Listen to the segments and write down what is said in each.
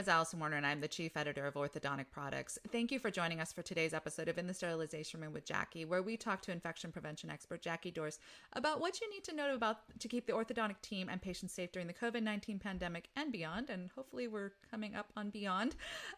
is Allison Warner, and I'm the Chief Editor of Orthodontic Products. Thank you for joining us for today's episode of In the Sterilization Room with Jackie, where we talk to infection prevention expert Jackie Dorst about what you need to know to keep the orthodontic team and patients safe during the COVID-19 pandemic and beyond, and hopefully we're coming up on beyond.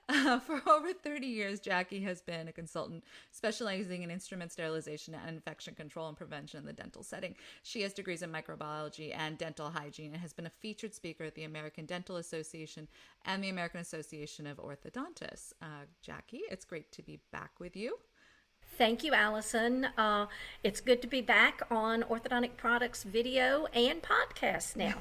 For over 30 years, Jackie has been a consultant specializing in instrument sterilization and infection control and prevention in the dental setting. She has degrees in microbiology and dental hygiene and has been a featured speaker at the American Dental Association and the American Association of Orthodontists. Jackie, it's great to be back with you. Thank you, Allison. It's good to be back on Orthodontic Products video and podcast now.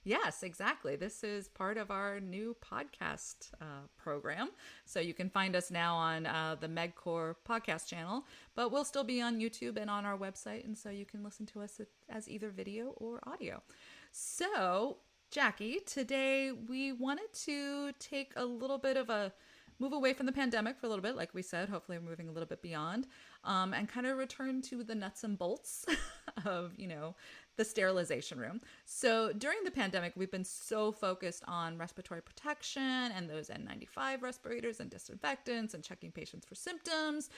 Yes, exactly. This is part of our new podcast program. So you can find us now on the MedCore podcast channel, but we'll still be on YouTube and on our website. And so you can listen to us as either video or audio. So Jackie, today we wanted to take a little bit of a move away from the pandemic for a little bit, like we said, hopefully we're moving a little bit beyond, and kind of return to the nuts and bolts of, the sterilization room. So during the pandemic, we've been so focused on respiratory protection and those N95 respirators and disinfectants and checking patients for symptoms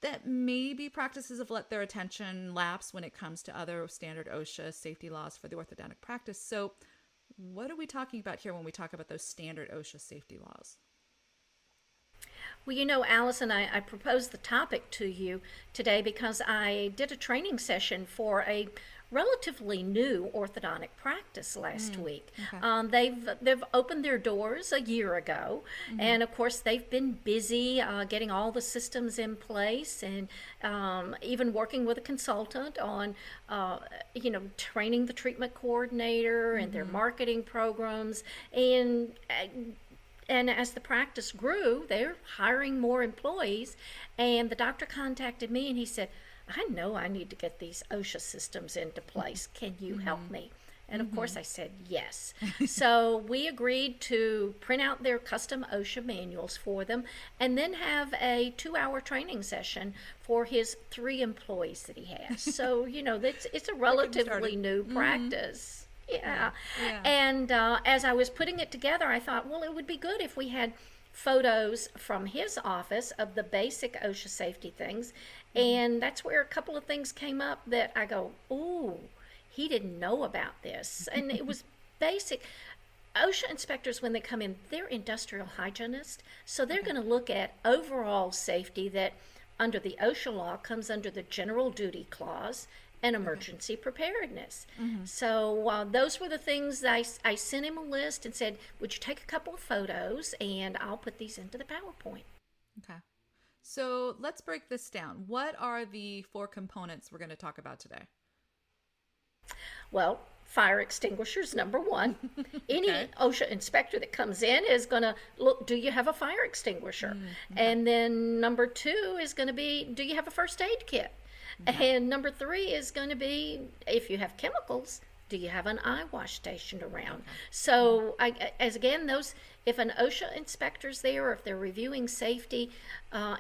that maybe practices have let their attention lapse when it comes to other standard OSHA safety laws for the orthodontic practice. So what are we talking about here when we talk about those standard OSHA safety laws? Well, Allison, I proposed the topic to you today because I did a training session for a relatively new orthodontic practice last week. Okay. They've opened their doors a year ago, and of course they've been busy getting all the systems in place and even working with a consultant on training the treatment coordinator and their marketing programs, and as the practice grew, they're hiring more employees. And the doctor contacted me and he said, I know I need to get these OSHA systems into place. Can you help me? And of course I said yes. So we agreed to print out their custom OSHA manuals for them and then have a 2-hour training session for his 3 employees that he has. So, it's a relatively new practice. Yeah. And as I was putting it together, I thought, well, it would be good if we had photos from his office of the basic OSHA safety things. And that's where a couple of things came up that I go, ooh, he didn't know about this. And it was basic. OSHA inspectors, when they come in, they're industrial hygienists. So they're going to look at overall safety that under the OSHA law comes under the general duty clause and emergency preparedness. So those were the things I sent him a list and said, would you take a couple of photos and I'll put these into the PowerPoint. Okay. So let's break this down. What are the 4 components we're going to talk about today? Well, fire extinguishers, number 1. Any OSHA inspector that comes in is going to look, do you have a fire extinguisher? And then number 2 is going to be, do you have a first aid kit? And number 3 is going to be, if you have chemicals, do you have an eye wash station around? So, if an OSHA inspector's there, or if they're reviewing safety,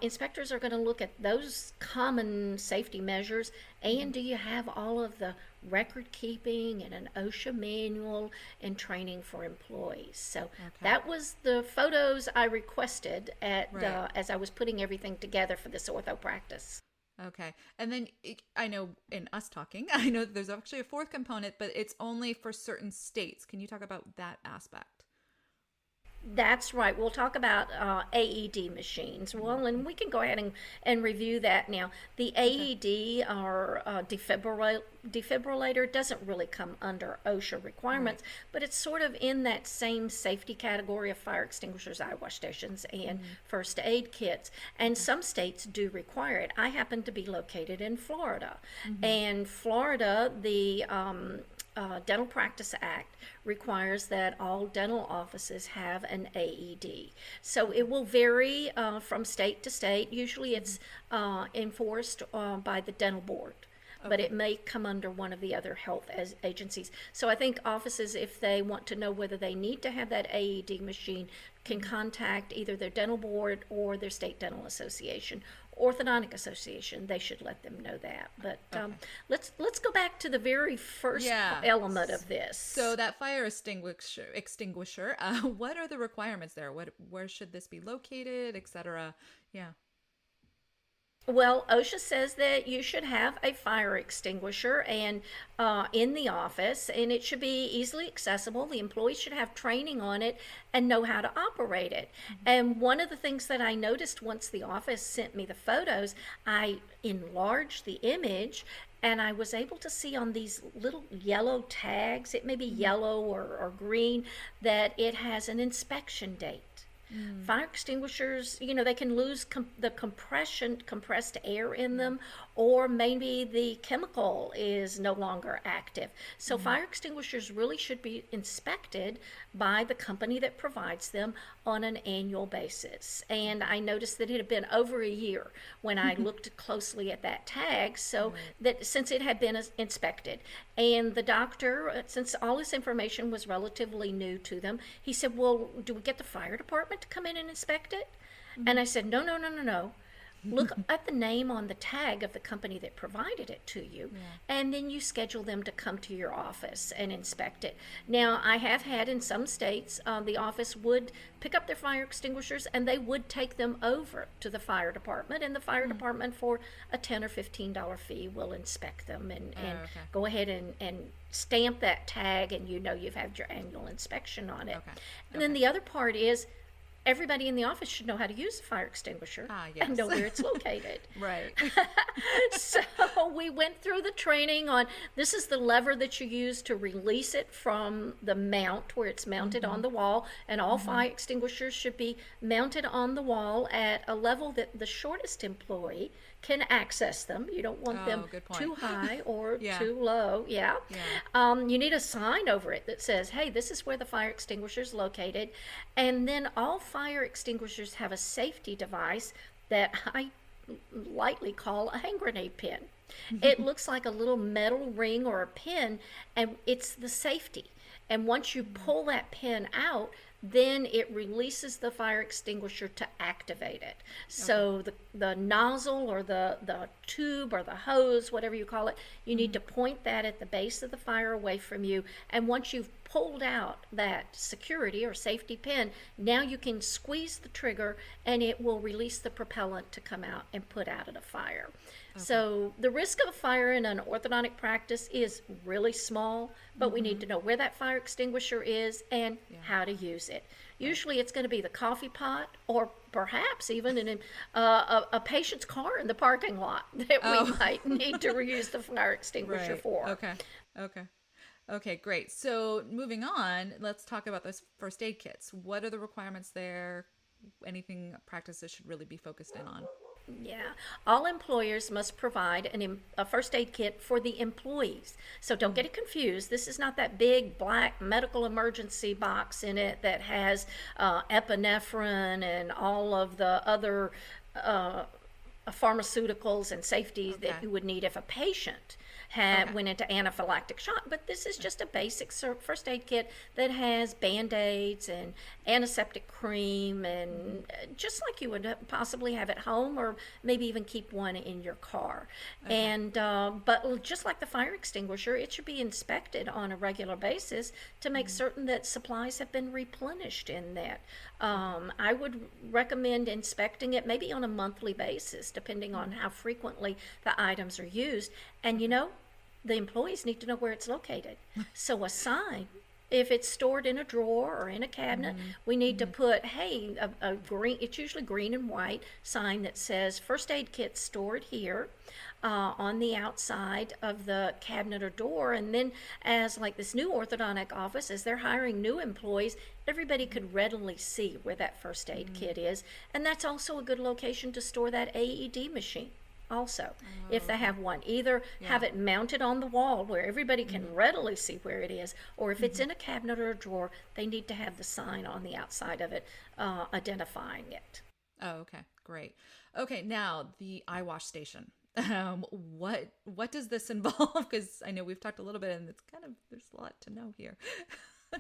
inspectors are going to look at those common safety measures. And do you have all of the record keeping and an OSHA manual and training for employees? So that was the photos I requested as I was putting everything together for this ortho practice. Okay. And then I know in us talking, I know there's actually a 4th component, but it's only for certain states. Can you talk about that aspect? That's right. We'll talk about AED machines. Well, and we can go ahead and review that now. The AED or defibrillator doesn't really come under OSHA requirements, but it's sort of in that same safety category of fire extinguishers, eye wash stations, and first aid kits. And some states do require it. I happen to be located in Florida. And Florida, the Dental Practice Act requires that all dental offices have an AED. So it will vary from state to state. Usually it's enforced by the dental board, but it may come under one of the other health agencies. So I think offices, if they want to know whether they need to have that AED machine, can contact either their dental board or their state dental association, Orthodontic Association, they should let them know that. But let's go back to the very first element of this. So that fire extinguisher, what are the requirements there? Where should this be located, etc.? Yeah. Well, OSHA says that you should have a fire extinguisher and in the office, and it should be easily accessible. The employees should have training on it and know how to operate it. And one of the things that I noticed once the office sent me the photos, I enlarged the image and I was able to see on these little yellow tags, it may be yellow or green, that it has an inspection date. Fire extinguishers, they can lose the compressed air in them, or maybe the chemical is no longer active. So fire extinguishers really should be inspected by the company that provides them on an annual basis. And I noticed that it had been over a year when I looked closely at that tag, so that since it had been inspected. And the doctor, since all this information was relatively new to them, he said, well, do we get the fire department to come in and inspect it? And I said, no. Look at the name on the tag of the company that provided it to you, and then you schedule them to come to your office and inspect it. Now, I have had in some states, the office would pick up their fire extinguishers and they would take them over to the fire department, and the fire department for a $10 or $15 fee will inspect them and go ahead and stamp that tag, and you've had your annual inspection on it. And then the other part is, everybody in the office should know how to use the fire extinguisher and know where it's located. Right. So we went through the training on, this is the lever that you use to release it from the mount where it's mounted on the wall, and all fire extinguishers should be mounted on the wall at a level that the shortest employee can access them. You don't want them too high or too low. You need a sign over it that says, hey, this is where the fire extinguisher is located. And then all fire extinguishers have a safety device that I lightly call a hand grenade pin. It looks like a little metal ring or a pin, and it's the safety. And once you pull that pin out, then it releases the fire extinguisher to activate it. So the nozzle or the tube or the hose, whatever you call it, you need to point that at the base of the fire away from you. And once you've pulled out that security or safety pin, now you can squeeze the trigger and it will release the propellant to come out and put out of the fire. So the risk of a fire in an orthodontic practice is really small, but we need to know where that fire extinguisher is and how to use it. Usually it's going to be the coffee pot, or perhaps even in a patient's car in the parking lot that we might need to reuse the fire extinguisher for. Okay, great. So moving on, let's talk about those first aid kits. What are the requirements there? Anything practices should really be focused in on? All employers must provide a first aid kit for the employees. So don't get it confused. This is not that big black medical emergency box in it that has epinephrine and all of the other pharmaceuticals and safety that you would need if a patient went into anaphylactic shock. But this is just a basic first aid kit that has Band-Aids and antiseptic cream, and just like you would possibly have at home, or maybe even keep one in your car. And but just like the fire extinguisher, it should be inspected on a regular basis to make certain that supplies have been replenished in that. I would recommend inspecting it maybe on a monthly basis, depending on how frequently the items are used. And the employees need to know where it's located. So a sign, if it's stored in a drawer or in a cabinet, we need to put, hey, a green, it's usually green and white sign that says first aid kit stored here on the outside of the cabinet or door. And then as like this new orthodontic office, as they're hiring new employees, everybody could readily see where that first aid kit is. And that's also a good location to store that AED machine. Also, if they have one, either have it mounted on the wall where everybody can readily see where it is, or if it's in a cabinet or a drawer, they need to have the sign on the outside of it identifying it. Oh, okay, great. Okay, now the eye wash station. What does this involve? Because I know we've talked a little bit, and it's there's a lot to know here.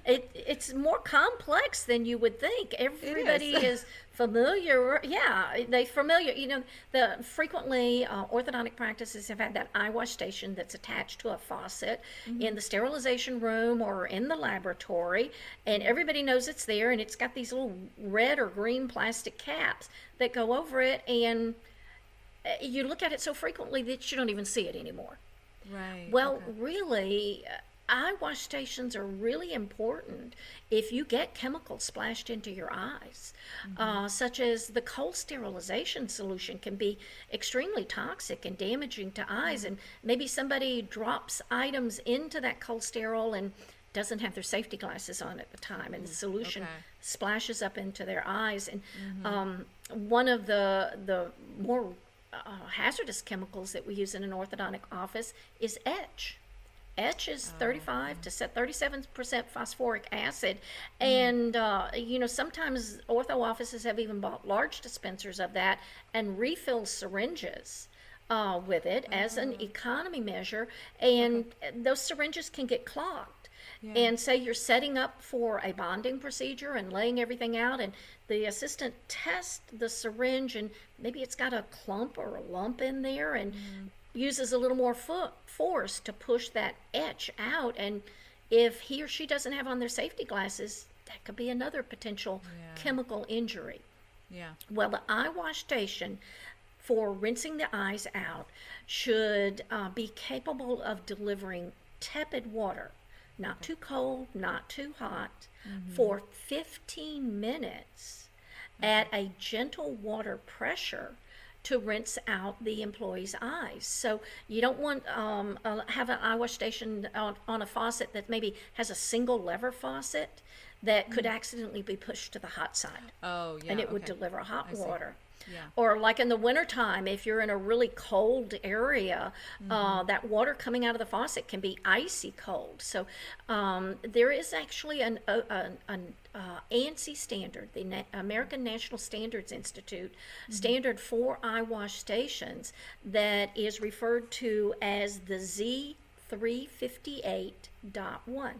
It's more complex than you would think. Everybody is familiar. Yeah, they familiar. Frequently orthodontic practices have had that eye wash station that's attached to a faucet in the sterilization room or in the laboratory, and everybody knows it's there, and it's got these little red or green plastic caps that go over it, and you look at it so frequently that you don't even see it anymore. Right. Well, Okay. really, eye wash stations are really important if you get chemicals splashed into your eyes, such as the cold sterilization solution can be extremely toxic and damaging to eyes. And maybe somebody drops items into that cold sterile and doesn't have their safety glasses on at the time, and the solution Okay. splashes up into their eyes. And one of the more hazardous chemicals that we use in an orthodontic office is etch. Etch is 35 to 37% phosphoric acid, and sometimes ortho offices have even bought large dispensers of that and refill syringes with it as an economy measure, and those syringes can get clogged. Yeah. And say you're setting up for a bonding procedure and laying everything out, and the assistant tests the syringe, and maybe it's got a clump or a lump in there, and uses a little more force to push that etch out. And if he or she doesn't have on their safety glasses, that could be another potential chemical injury. Yeah. Well, the eye wash station for rinsing the eyes out should be capable of delivering tepid water, not too cold, not too hot, for 15 minutes at a gentle water pressure to rinse out the employee's eyes. So you don't want have an eye wash station on a faucet that maybe has a single lever faucet that could accidentally be pushed to the hot side. Oh, yeah. And it would okay. deliver hot I see. water. Yeah. Or like in the wintertime, if you're in a really cold area, that water coming out of the faucet can be icy cold. So there is actually an ANSI standard, the American National Standards Institute standard for eye wash stations, that is referred to as the Z358.1.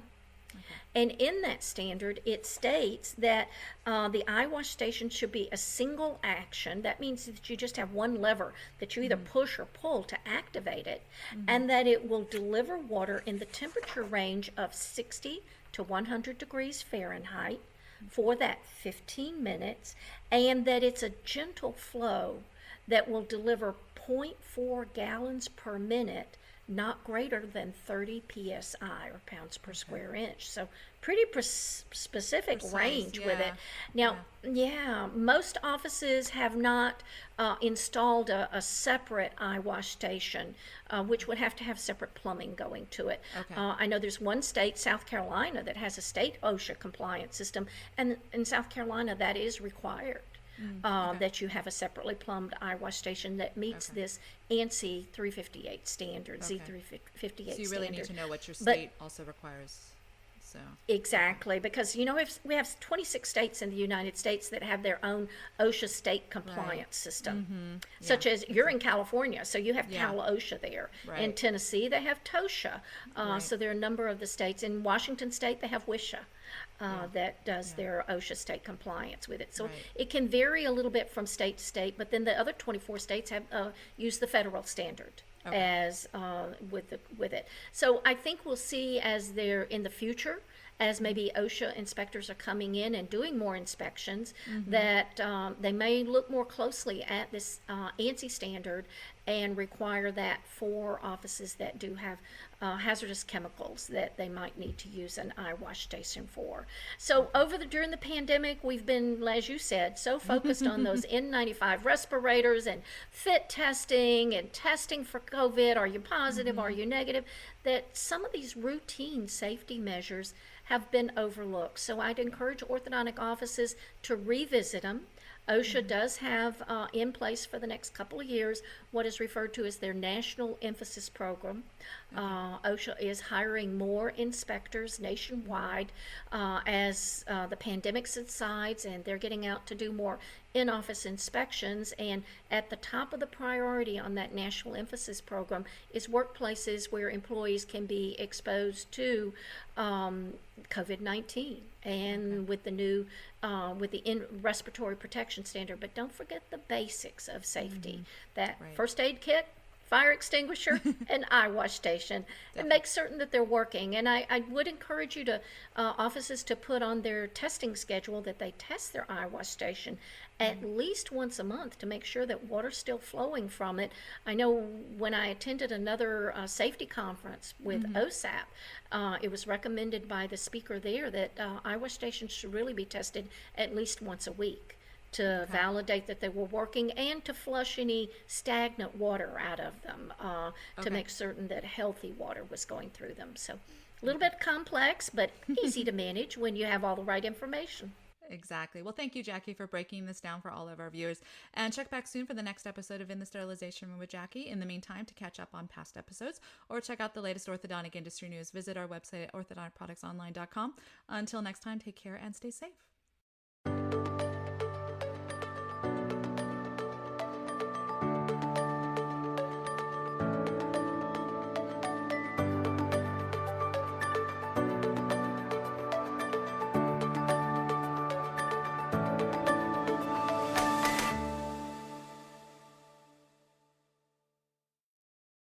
And in that standard, it states that the eye wash station should be a single action. That means that you just have one lever that you either push or pull to activate it, and that it will deliver water in the temperature range of 60 to 100 degrees Fahrenheit for that 15 minutes, and that it's a gentle flow that will deliver 0.4 gallons per minute, not greater than 30 psi, or pounds per square inch. So pretty specific Precise, range with yeah. it. Now, most offices have not installed a separate eye wash station, which would have to have separate plumbing going to it. Okay. I know there's one state, South Carolina, that has a state OSHA compliant system, and in South Carolina that is required. That you have a separately plumbed eye wash station that meets this ANSI 358 standard, Z358 So you really need standard. to know what your But- state also requires. So Exactly, because if we have 26 states in the United States that have their own OSHA state compliance system, such as you're in California, so you have Cal OSHA there. In Right. Tennessee, they have TOSHA. So there are a number of the states. In Washington State, they have WSHA. That does their OSHA state compliance with it. So Right. it can vary a little bit from state to state, but then the other 24 states have used the federal standard as with it. So I think we'll see as they're in the future, as maybe OSHA inspectors are coming in and doing more inspections, that they may look more closely at this ANSI standard and require that for offices that do have hazardous chemicals that they might need to use an eye wash station for. So during the pandemic, we've been, as you said, so focused on those N95 respirators and fit testing and testing for COVID. Are you positive? Are you negative? That some of these routine safety measures have been overlooked. So I'd encourage orthodontic offices to revisit them. OSHA does have in place for the next couple of years what is referred to as their National Emphasis Program. OSHA is hiring more inspectors nationwide as the pandemic subsides, and they're getting out to do more in-office inspections. And at the top of the priority on that National Emphasis Program is workplaces where employees can be exposed to COVID-19 and with the new respiratory protection standard. But don't forget the basics of safety, that first aid kit, fire extinguisher, and eye wash station, and make certain that they're working. And I would encourage you to offices to put on their testing schedule that they test their eye wash station at least once a month to make sure that water's still flowing from it. I know when I attended another safety conference with OSAP, it was recommended by the speaker there that eye wash stations should really be tested at least once a week to validate that they were working and to flush any stagnant water out of them to make certain that healthy water was going through them. So a little bit complex, but easy to manage when you have all the right information. Exactly. Well, thank you, Jackie, for breaking this down for all of our viewers. And check back soon for the next episode of In the Sterilization Room with Jackie. In the meantime, to catch up on past episodes or check out the latest orthodontic industry news, visit our website at orthodonticproductsonline.com. Until next time, take care and stay safe.